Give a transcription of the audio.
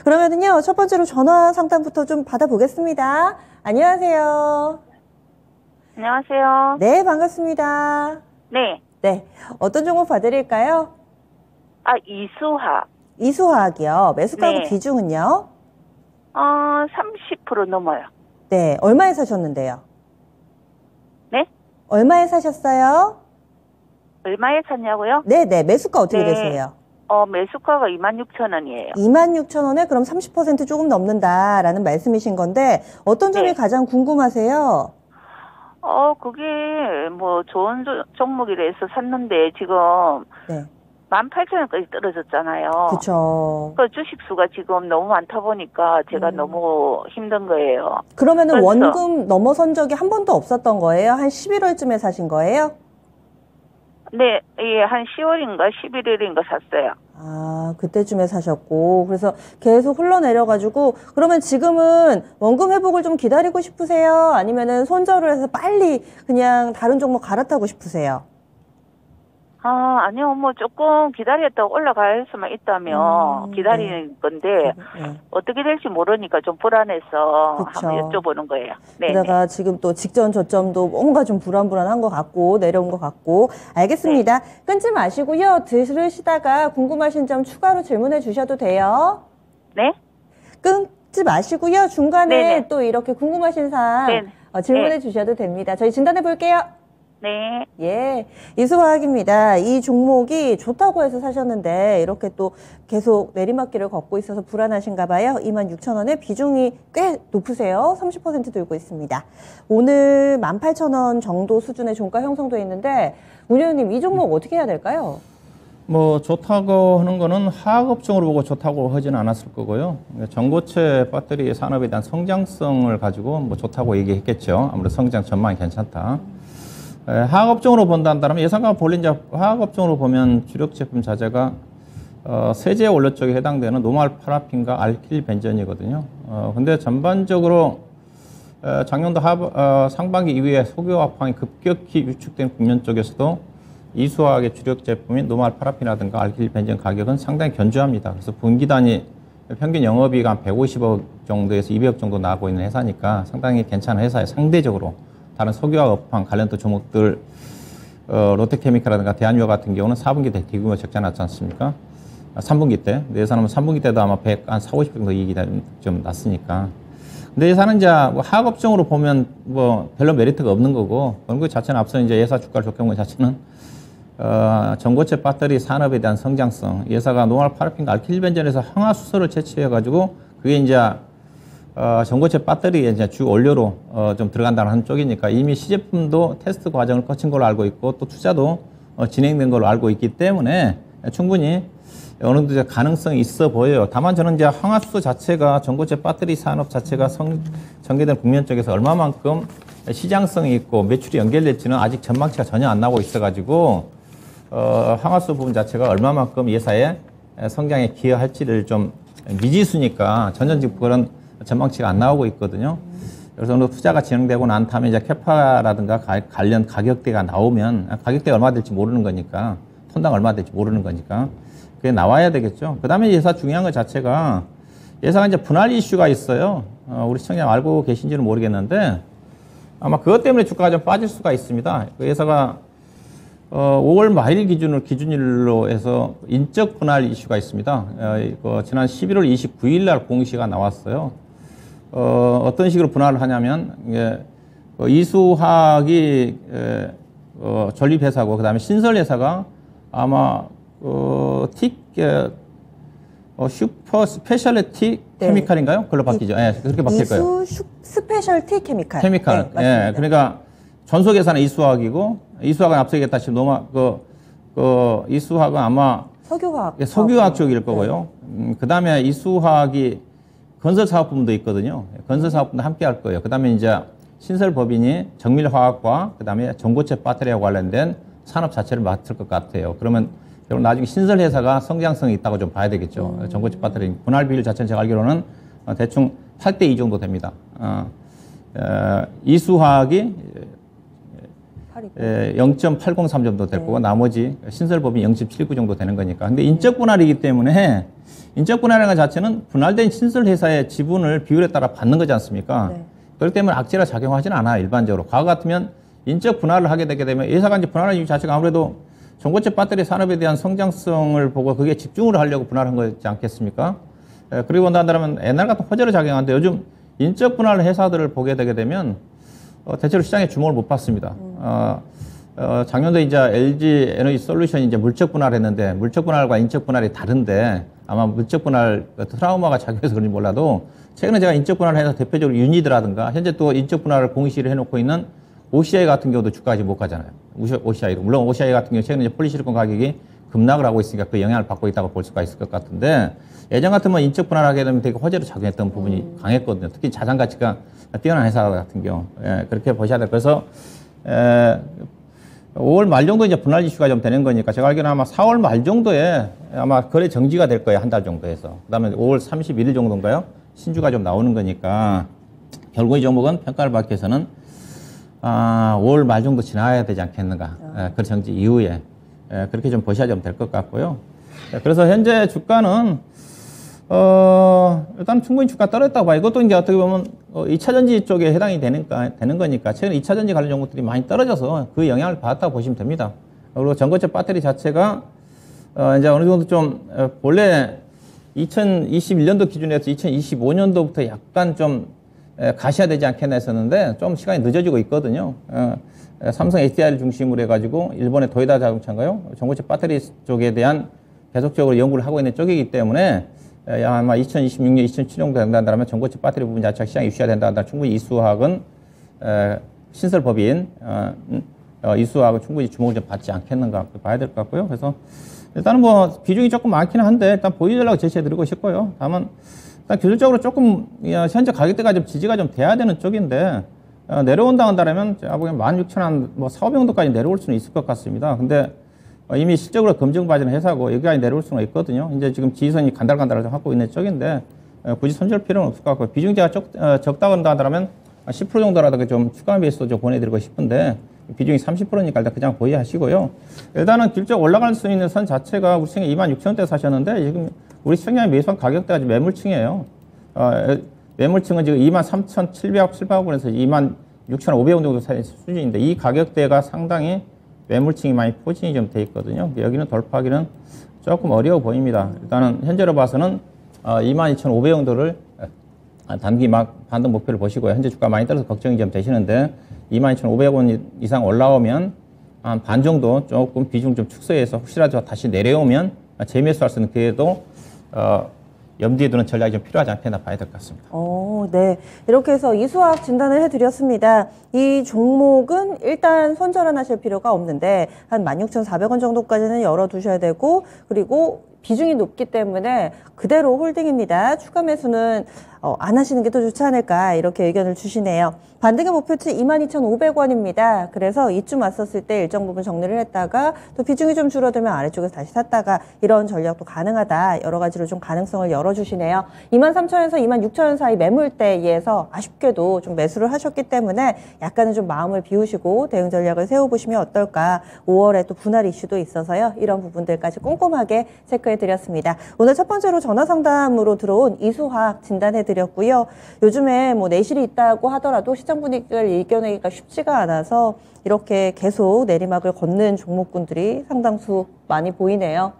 그러면은요, 첫 번째로 전화 상담부터 좀 받아보겠습니다. 안녕하세요. 안녕하세요. 네, 반갑습니다. 네. 네, 어떤 종목 봐드릴까요? 이수화. 이수화학이요. 매수가구 네. 비중은요? 30% 넘어요. 네, 얼마에 사셨는데요? 네? 얼마에 사셨어요? 얼마에 샀냐고요? 네네, 매수가 어떻게 네. 되세요? 매수가가 26,000원이에요. 26,000원에 그럼 30% 조금 넘는다라는 말씀이신 건데, 어떤 점이 네. 가장 궁금하세요? 그게 뭐 좋은 종목이라 해서 샀는데 지금 네, 18,000원까지 떨어졌잖아요. 그쵸. 그 주식수가 지금 너무 많다 보니까 제가 너무 힘든 거예요. 그러면은 그래서- 원금 넘어선 적이 한 번도 없었던 거예요? 한 11월쯤에 사신 거예요? 네, 예, 한 10월인가 11월인가 샀어요. 아, 그때쯤에 사셨고, 그래서 계속 흘러내려가지고, 그러면 지금은 원금 회복을 좀 기다리고 싶으세요? 아니면은 손절을 해서 빨리 그냥 다른 종목 갈아타고 싶으세요? 아니요, 뭐 조금 기다렸다 올라갈 수만 있다면 기다리는 건데 네. 어떻게 될지 모르니까 좀 불안해서 그쵸. 한번 여쭤보는 거예요. 네. 게다가 지금 또 직전 저점도 뭔가 좀 불안불안한 것 같고, 내려온 것 같고, 알겠습니다. 끊지 마시고요. 들으시다가 궁금하신 점 추가로 질문해 주셔도 돼요. 네? 끊지 마시고요. 중간에 네네. 또 이렇게 궁금하신 사항 네네. 질문해 네. 주셔도 됩니다. 저희 진단해 볼게요. 네. 예, 이수화학입니다. 이 종목이 좋다고 해서 사셨는데 이렇게 또 계속 내리막길을 걷고 있어서 불안하신가 봐요. 26,000원에 비중이 꽤 높으세요. 30% 들고 있습니다. 오늘 18,000원 정도 수준의 종가 형성돼 있는데 운영님 이 종목 어떻게 해야 될까요? 뭐 좋다고 하는 거는 화학업종으로 보고 좋다고 하지는 않았을 거고요. 전고체 배터리 산업에 대한 성장성을 가지고 뭐 좋다고 얘기했겠죠. 아무래도 성장 전망이 괜찮다. 화학업종으로 본다면 예상과 볼린 화학업종으로 보면 주력 제품 자재가 세제 원료 쪽에 해당되는 노말 파라핀과 알킬 벤젠이거든요. 근데 전반적으로 작년도 상반기 이후에 석유화학황이 급격히 위축된 국면 쪽에서도 이수화학의 주력 제품인 노말 파라핀이라든가 알킬 벤젠 가격은 상당히 견조합니다. 그래서 분기 단위 평균 영업이익 한 150억 정도에서 200억 정도 나오고 있는 회사니까 상당히 괜찮은 회사에 상대적으로 다른 석유화학 업황 관련된 종목들 롯데케미칼이라든가 대한유화 같은 경우는 4분기 때 대규모 적자 났지 않습니까? 3분기 때. 근데 예산은 3분기 때도 아마 140, 50% 정도 이익이 좀 났으니까. 근데 예산은 이제 뭐 화학업종으로 보면 뭐 별로 메리트가 없는 거고 그런 것 자체는 앞서 이제 예사 주가를 좋게 본 것 자체는 전고체 배터리 산업에 대한 성장성. 예사가 노말 파라핀과 알킬벤젠에서 항화수소를 채취해가지고 그게 이제 전고체 배터리에 이제 주 원료로 좀 들어간다는 한 쪽이니까 이미 시제품도 테스트 과정을 거친 걸로 알고 있고 또 투자도 진행된 걸로 알고 있기 때문에 충분히 어느 정도 가능성이 있어 보여요. 다만 저는 이제 항화수소 자체가 전고체 배터리 산업 자체가 전개된 국면 쪽에서 얼마만큼 시장성이 있고 매출이 연결될지는 아직 전망치가 전혀 안 나오고 있어가지고 항화수소 부분 자체가 얼마만큼 예사의 성장에 기여할지를 좀 미지수니까 전전직 그런 전망치가 안 나오고 있거든요. 그래서 어느 투자가 진행되고 난 다음에 이제 캐파라든가 관련 가격대가 나오면 가격대가 얼마 될지 모르는 거니까 톤당 얼마 될지 모르는 거니까 그게 나와야 되겠죠. 그 다음에 예사 중요한 것 자체가 예사가 이제 분할 이슈가 있어요. 우리 시청자 알고 계신지는 모르겠는데 아마 그것 때문에 주가가 좀 빠질 수가 있습니다. 그 예사가 5월 말일 기준일로 해서 인적 분할 이슈가 있습니다. 지난 11월 29일 날 공시가 나왔어요. 어떤 식으로 분할을 하냐면 이수화학이 전립회사고 그 다음에 신설회사가 아마 슈퍼 스페셜리티 케미칼인가요? 그걸로 바뀌죠. 예, 그렇게 바뀔 거예요. 이수 스페셜티 케미칼. 케미칼. 네, 예, 그러니까 전속회사는 이수화학이고 이수화학은 앞서 얘기했다시피 이수화학은 아마 석유화학 쪽일 거고요. 그 다음에 이수화학이 건설사업 부분도 있거든요. 건설사업 부분도 함께 할 거예요. 그 다음에 이제 신설법인이 정밀화학과 그 다음에 전고체 배터리와 관련된 산업 자체를 맡을 것 같아요. 그러면 나중에 신설회사가 성장성이 있다고 좀 봐야 되겠죠. 전고체 배터리 분할 비율 자체는 제가 알기로는 대충 8대2 정도 됩니다. 이수화학이 0.803 정도 될 거고 나머지 신설법인 0.79 정도 되는 거니까. 근데 인적 분할이기 때문에 인적 분할이라는 것 자체는 분할된 신설회사의 지분을 비율에 따라 받는 거지 않습니까? 네. 그렇기 때문에 악재가 작용하지는 않아요, 일반적으로. 과거 같으면 인적 분할을 하게 되게 되면 회사가 이제 분할하는 이유 자체가 아무래도 전고체 배터리 산업에 대한 성장성을 보고 그게 집중을 하려고 분할한 거지 않겠습니까? 그리고 본다면 옛날 같은 호재로 작용하는데 요즘 인적 분할 회사들을 보게 되게 되면 대체로 시장에 주목을 못 받습니다. 작년도 이제 LG 에너지 솔루션이 이제 물적 분할했는데 물적 분할과 인적 분할이 다른데 아마 물적 분할 트라우마가 작용해서 그런지 몰라도 최근에 제가 인적 분할을 해서 대표적으로 유니드라든가 현재 또 인적 분할을 공시를 해놓고 있는 OCI 같은 경우도 주가가 못 가잖아요. OCI도. 물론 OCI 같은 경우 최근에 이제 폴리실리콘 가격이 급락을 하고 있으니까 그 영향을 받고 있다고 볼 수가 있을 것 같은데 예전 같으면 인적 분할하게 되면 되게 호재로 작용했던 부분이 강했거든요. 특히 자산 가치가 뛰어난 회사 같은 경우. 그렇게 보셔야 돼요. 그래서 5월 말 정도 이제 분할 이슈가 좀 되는 거니까 제가 알기로는 아마 4월 말 정도에 아마 거래 정지가 될 거예요. 한 달 정도에서. 그 다음에 5월 31일 정도인가요? 신주가 좀 나오는 거니까 결국 이 종목은 평가를 받기 위해서는 5월 말 정도 지나야 되지 않겠는가. 거래 정지 이후에. 그렇게 좀 보셔야 좀 될 것 같고요. 그래서 현재 주가는 일단 충분히 주가 떨어졌다고 봐요. 이것도 이제 어떻게 보면 2차전지 쪽에 해당이 되는 거니까 최근에 2차전지 관련 종목들이 많이 떨어져서 그 영향을 받았다고 보시면 됩니다. 그리고 전고체 배터리 자체가 이제 어느 정도 좀 원래 2021년도 기준에서 2025년도부터 약간 좀 가셔야 되지 않겠나 했었는데 좀 시간이 늦어지고 있거든요. 삼성 HDI를 중심으로 해가지고 일본의 도요타 자동차인가요? 전고체 배터리 쪽에 대한 계속적으로 연구를 하고 있는 쪽이기 때문에 아마 2026년, 2027년 된다면 전고체 배터리 부분 자체가 시장이 유지가 된다면 충분히 이 수학은 신설법인 이 수학은 충분히 주목을 좀 받지 않겠는가 봐야 될 것 같고요. 그래서 일단은 뭐 비중이 조금 많기는 한데 일단 보유전략을 제시해드리고 싶고요. 다만 일단 기술적으로 조금 현재 가격대가 좀 지지가 좀 돼야 되는 쪽인데 내려온다 한다면 제가 보기엔 16,000원 뭐 4, 500원도까지 내려올 수는 있을 것 같습니다. 근데 이미 실적으로 검증받은 회사고 여기까지 내려올 수는 있거든요. 이제 지금 지지선이 간달간달 하고 있는 쪽인데 굳이 손절 필요는 없을 것 같고요. 비중이 제가 적다 한다면 10% 정도라도 좀 추가 베이스도 좀 보내드리고 싶은데 비중이 30%니까 일단 그냥 보유하시고요. 일단은 길쭉 올라갈 수 있는 선 자체가 우리 시장에 26,000원대 사셨는데 지금 우리 시장에 매수한 가격대가 지금 매물층이에요. 매물층은 지금 23,700원에서 26,500원 정도 사이 수준인데 이 가격대가 상당히 매물층이 많이 포진이 좀 돼 있거든요. 여기는 돌파하기는 조금 어려워 보입니다. 일단은 현재로 봐서는 22,500원 정도를 단기 반등 목표를 보시고요. 현재 주가 많이 떨어서 걱정이 좀 되시는데 22,500원 이상 올라오면 한 반 정도 조금 비중 좀 축소해서 혹시라도 다시 내려오면 재매수할 수 있는 기회도 염두에 두는 전략이 좀 필요하지 않겠나 봐야 될 것 같습니다. 네. 이렇게 해서 이수학 진단을 해드렸습니다. 이 종목은 일단 손절은 하실 필요가 없는데 한 16,400원 정도까지는 열어두셔야 되고 그리고 비중이 높기 때문에 그대로 홀딩입니다. 추가 매수는 안 하시는 게 더 좋지 않을까 이렇게 의견을 주시네요. 반등의 목표치 22,500원입니다. 그래서 이쯤 왔었을 때 일정 부분 정리를 했다가 또 비중이 좀 줄어들면 아래쪽에서 다시 샀다가 이런 전략도 가능하다. 여러 가지로 좀 가능성을 열어주시네요. 23,000원에서 26,000원 사이 매물대에서 아쉽게도 좀 매수를 하셨기 때문에 약간은 좀 마음을 비우시고 대응 전략을 세워보시면 어떨까. 5월에 또 분할 이슈도 있어서요. 이런 부분들까지 꼼꼼하게 체크해드렸습니다. 오늘 첫 번째로 전화 상담으로 들어온 이수학 진단해드렸고요. 요즘에 뭐 내실이 있다고 하더라도 시장 분위기를 이겨내기가 쉽지가 않아서 이렇게 계속 내리막을 걷는 종목군들이 상당수 많이 보이네요.